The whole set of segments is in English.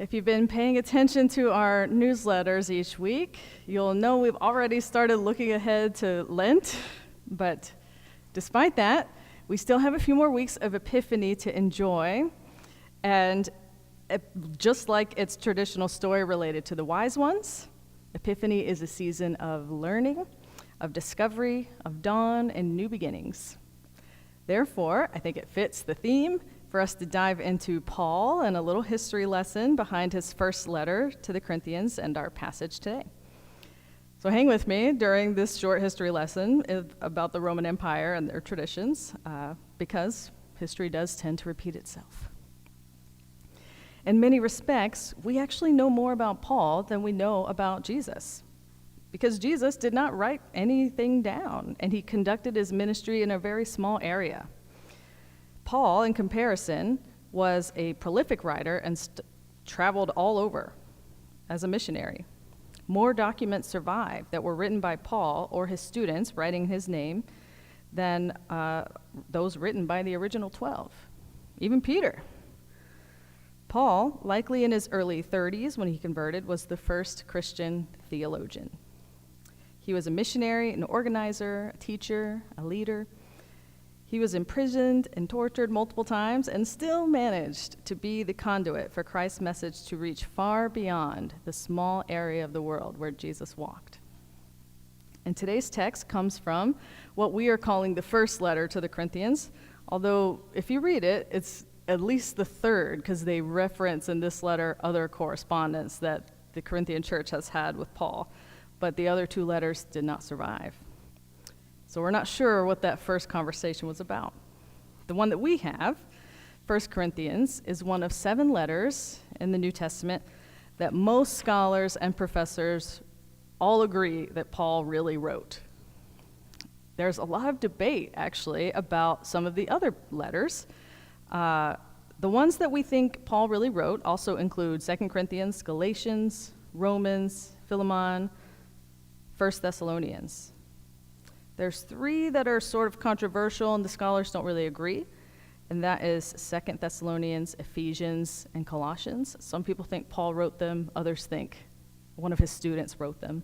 If you've been paying attention to our newsletters each week, you'll know we've already started looking ahead to Lent, but despite that, we still have a few more weeks of Epiphany to enjoy, and just like its traditional story related to the wise ones, Epiphany is a season of learning, of discovery, of dawn, and new beginnings. Therefore, I think it fits the theme for us to dive into Paul and a little history lesson behind his first letter to the Corinthians and our passage today. So hang with me during this short history lesson about the Roman Empire and their traditions, because history does tend to repeat itself. In many respects, we actually know more about Paul than we know about Jesus, because Jesus did not write anything down, and he conducted his ministry in a very small area. Paul, in comparison, was a prolific writer and traveled all over as a missionary. More documents survive that were written by Paul or his students writing his name than those written by the original 12, even Peter. Paul, likely in his early 30s when he converted, was the first Christian theologian. He was a missionary, an organizer, a teacher, a leader. He was imprisoned and tortured multiple times and still managed to be the conduit for Christ's message to reach far beyond the small area of the world where Jesus walked. And today's text comes from what we are calling the first letter to the Corinthians, although if you read it, it's at least the third, because they reference in this letter other correspondence that the Corinthian church has had with Paul, but the other two letters did not survive. So we're not sure what that first conversation was about. The one that we have, 1 Corinthians, is one of 7 letters in the New Testament that most scholars and professors all agree that Paul really wrote. There's a lot of debate, actually, about some of the other letters. The ones that we think Paul really wrote also include 2 Corinthians, Galatians, Romans, Philemon, 1 Thessalonians. There's 3 that are sort of controversial and the scholars don't really agree, and that is 2 Thessalonians, Ephesians, and Colossians. Some people think Paul wrote them, others think one of his students wrote them.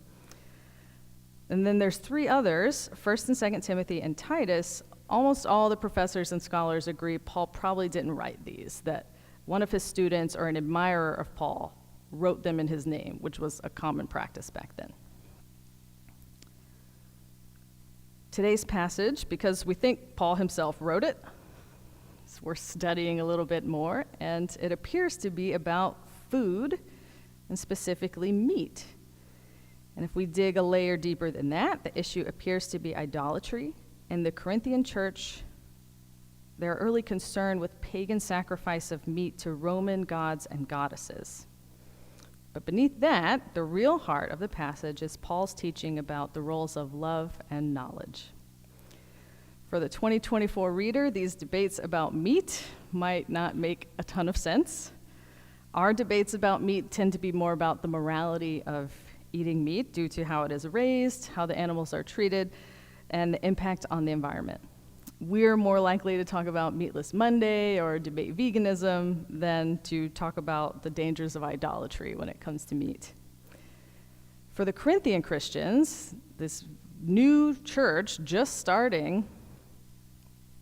And then there's 3 others, 1st and 2nd Timothy and Titus. Almost all the professors and scholars agree Paul probably didn't write these, that one of his students or an admirer of Paul wrote them in his name, which was a common practice back then. Today's passage, because we think Paul himself wrote it, so we're studying a little bit more, and it appears to be about food, and specifically meat. And if we dig a layer deeper than that, the issue appears to be idolatry. In the Corinthian church, their early concern with pagan sacrifice of meat to Roman gods and goddesses. But beneath that, the real heart of the passage is Paul's teaching about the roles of love and knowledge. For the 2024 reader, these debates about meat might not make a ton of sense. Our debates about meat tend to be more about the morality of eating meat due to how it is raised, how the animals are treated, and the impact on the environment. We're more likely to talk about Meatless Monday or debate veganism than to talk about the dangers of idolatry when it comes to meat. For the Corinthian Christians, this new church just starting,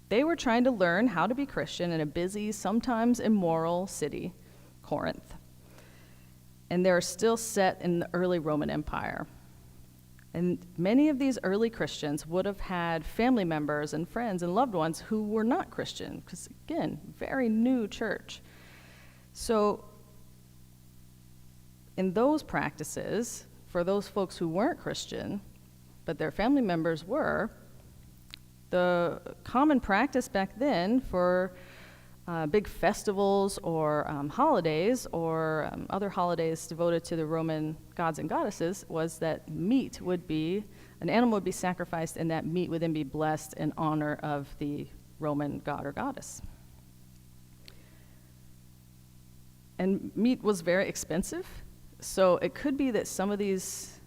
they were trying to learn how to be Christian in a busy, sometimes immoral city, Corinth. And they're still set in the early Roman Empire. And many of these early Christians would have had family members and friends and loved ones who were not Christian, because again, very new church. So in those practices, for those folks who weren't Christian, but their family members were, the common practice back then for big festivals or holidays or other holidays devoted to the Roman gods and goddesses was that an animal would be sacrificed, and that meat would then be blessed in honor of the Roman god or goddess. And meat was very expensive, so it could be that some of these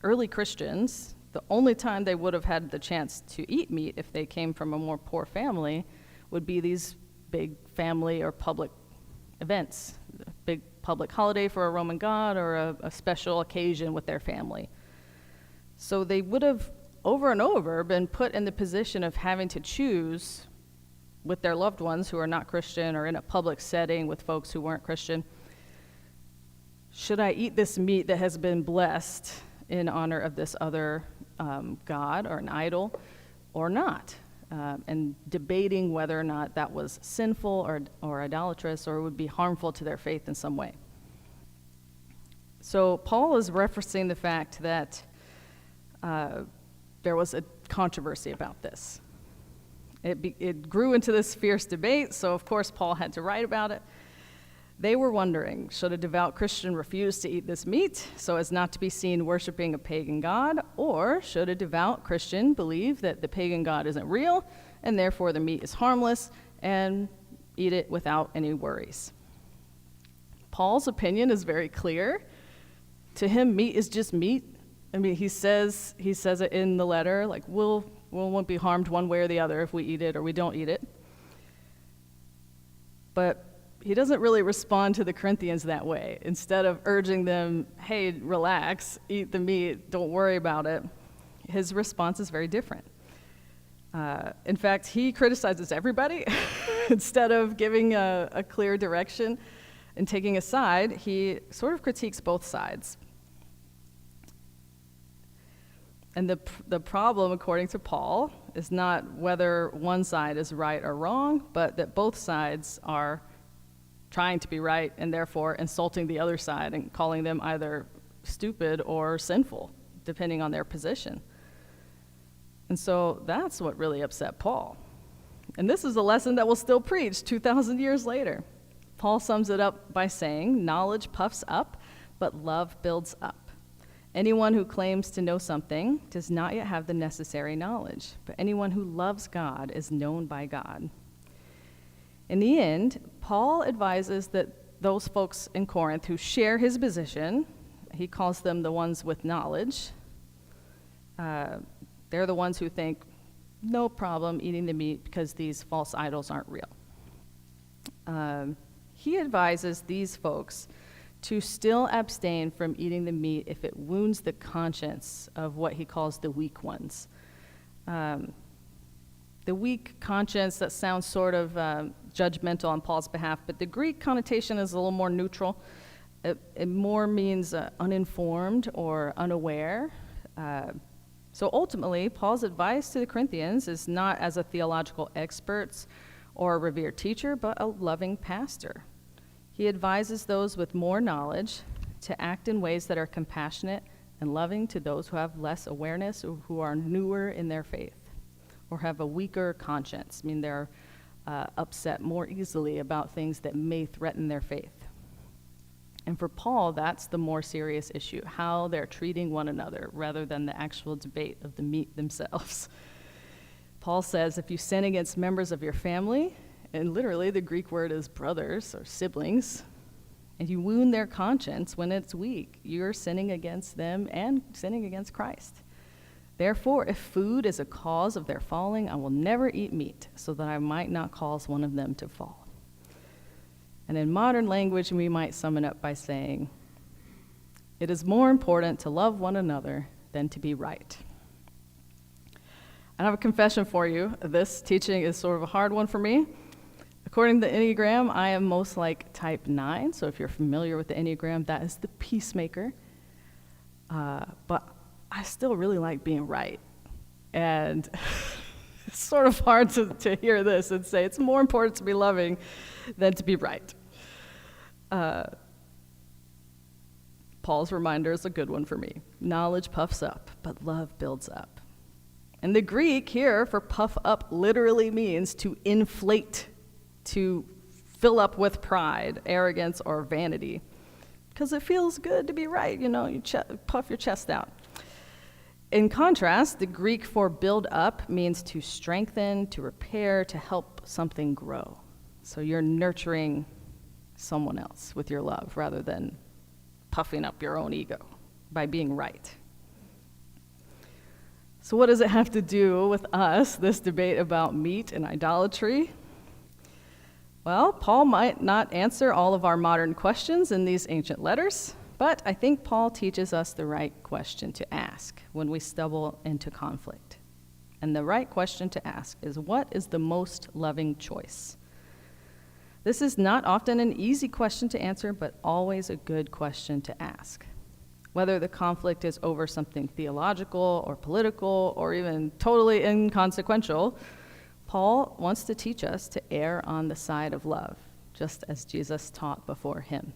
early Christians, the only time they would have had the chance to eat meat if they came from a more poor family would be these big family or public events, big public holiday for a Roman god or a special occasion with their family. So they would have over and over been put in the position of having to choose with their loved ones who are not Christian or in a public setting with folks who weren't Christian. Should I eat this meat that has been blessed in honor of this other god or an idol or not? And debating whether or not that was sinful or idolatrous or would be harmful to their faith in some way. So Paul is referencing the fact that there was a controversy about this. It grew into this fierce debate, so of course Paul had to write about it. They were wondering, should a devout Christian refuse to eat this meat so as not to be seen worshiping a pagan god, or should a devout Christian believe that the pagan god isn't real and therefore the meat is harmless and eat it without any worries? Paul's opinion is very clear. To him, meat is just meat. I mean, he says it in the letter, like we won't be harmed one way or the other if we eat it or we don't eat it. But he doesn't really respond to the Corinthians that way. Instead of urging them, hey, relax, eat the meat, don't worry about it, his response is very different. In fact, he criticizes everybody. Instead of giving a clear direction and taking a side, he sort of critiques both sides. And the problem, according to Paul, is not whether one side is right or wrong, but that both sides are trying to be right and therefore insulting the other side and calling them either stupid or sinful, depending on their position. And so that's what really upset Paul. And this is a lesson that we'll still preach 2,000 years later. Paul sums it up by saying, knowledge puffs up, but love builds up. Anyone who claims to know something does not yet have the necessary knowledge, but anyone who loves God is known by God. In the end, Paul advises that those folks in Corinth who share his position, he calls them the ones with knowledge, they're the ones who think, no problem eating the meat because these false idols aren't real. He advises these folks to still abstain from eating the meat if it wounds the conscience of what he calls the weak ones. The weak conscience, that sounds sort of judgmental on Paul's behalf, but the Greek connotation is a little more neutral. It more means uninformed or unaware. So ultimately, Paul's advice to the Corinthians is not as a theological expert or a revered teacher, but a loving pastor. He advises those with more knowledge to act in ways that are compassionate and loving to those who have less awareness or who are newer in their faith or have a weaker conscience. I mean, they're upset more easily about things that may threaten their faith. And for Paul, that's the more serious issue, how they're treating one another rather than the actual debate of the meat themselves. Paul says if you sin against members of your family, and literally the Greek word is brothers or siblings, and you wound their conscience when it's weak, you're sinning against them and sinning against Christ. Therefore, if food is a cause of their falling, I will never eat meat, so that I might not cause one of them to fall. And in modern language, we might sum it up by saying, it is more important to love one another than to be right. I have a confession for you. This teaching is sort of a hard one for me. According to the Enneagram, I am most like type 9. So if you're familiar with the Enneagram, that is the peacemaker. But I still really like being right. And it's sort of hard to hear this and say it's more important to be loving than to be right. Paul's reminder is a good one for me. Knowledge puffs up, but love builds up. And the Greek here for puff up literally means to inflate, to fill up with pride, arrogance, or vanity. Because it feels good to be right, you puff your chest out. In contrast, the Greek for build up means to strengthen, to repair, to help something grow. So you're nurturing someone else with your love rather than puffing up your own ego by being right. So what does it have to do with us, this debate about meat and idolatry? Well, Paul might not answer all of our modern questions in these ancient letters, but I think Paul teaches us the right question to ask when we stumble into conflict. And the right question to ask is, what is the most loving choice? This is not often an easy question to answer, but always a good question to ask. Whether the conflict is over something theological or political or even totally inconsequential, Paul wants to teach us to err on the side of love, just as Jesus taught before him.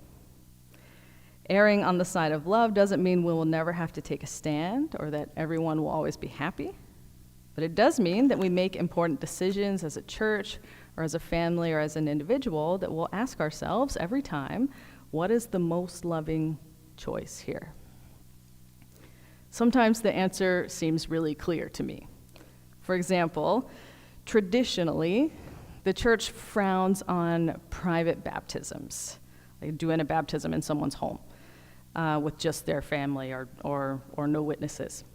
Erring on the side of love doesn't mean we will never have to take a stand or that everyone will always be happy, but it does mean that we make important decisions as a church or as a family or as an individual that we'll ask ourselves every time, what is the most loving choice here? Sometimes the answer seems really clear to me. For example, traditionally, the church frowns on private baptisms, like doing a baptism in someone's home with just their family or no witnesses.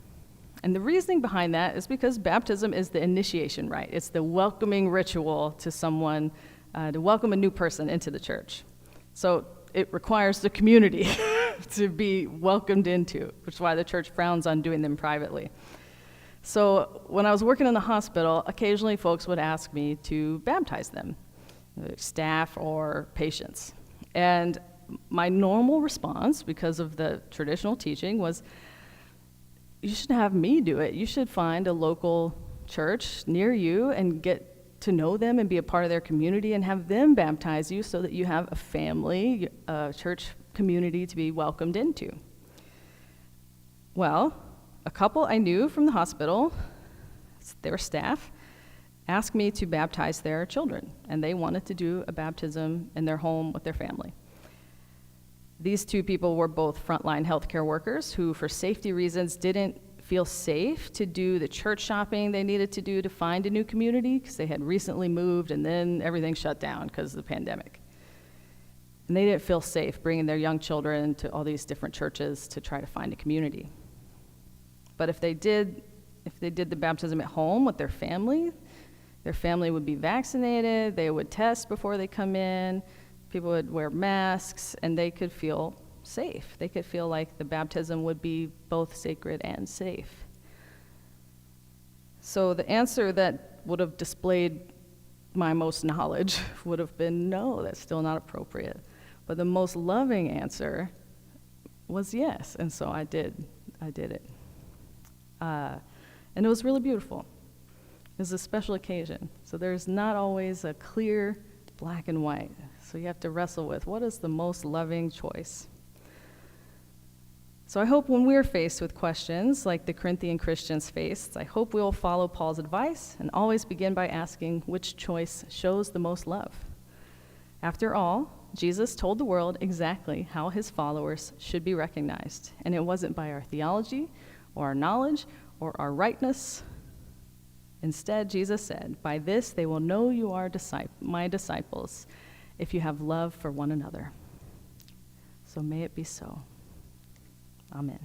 And the reasoning behind that is because baptism is the initiation rite. It's the welcoming ritual to someone, to welcome a new person into the church. So it requires the community to be welcomed into, which is why the church frowns on doing them privately. So when I was working in the hospital, occasionally folks would ask me to baptize them, staff or patients. And my normal response, because of the traditional teaching, was, you should have me do it. You should find a local church near you and get to know them and be a part of their community and have them baptize you so that you have a family, a church community to be welcomed into. Well, a couple I knew from the hospital, their staff, asked me to baptize their children, and they wanted to do a baptism in their home with their family. These two people were both frontline healthcare workers who, for safety reasons, didn't feel safe to do the church shopping they needed to do to find a new community because they had recently moved and then everything shut down because of the pandemic. And they didn't feel safe bringing their young children to all these different churches to try to find a community. But if they did the baptism at home with their family would be vaccinated, they would test before they come in, people would wear masks, and they could feel safe. They could feel like the baptism would be both sacred and safe. So the answer that would have displayed my most knowledge would have been, no, that's still not appropriate. But the most loving answer was yes, and so I did it. And it was really beautiful. It was a special occasion. So there's not always a clear black and white. So you have to wrestle with, what is the most loving choice? So I hope when we're faced with questions like the Corinthian Christians faced, I hope we'll follow Paul's advice and always begin by asking which choice shows the most love. After all, Jesus told the world exactly how his followers should be recognized, and it wasn't by our theology or our knowledge or our rightness. Instead, Jesus said, "By this they will know you are my disciples, if you have love for one another." So may it be so. Amen.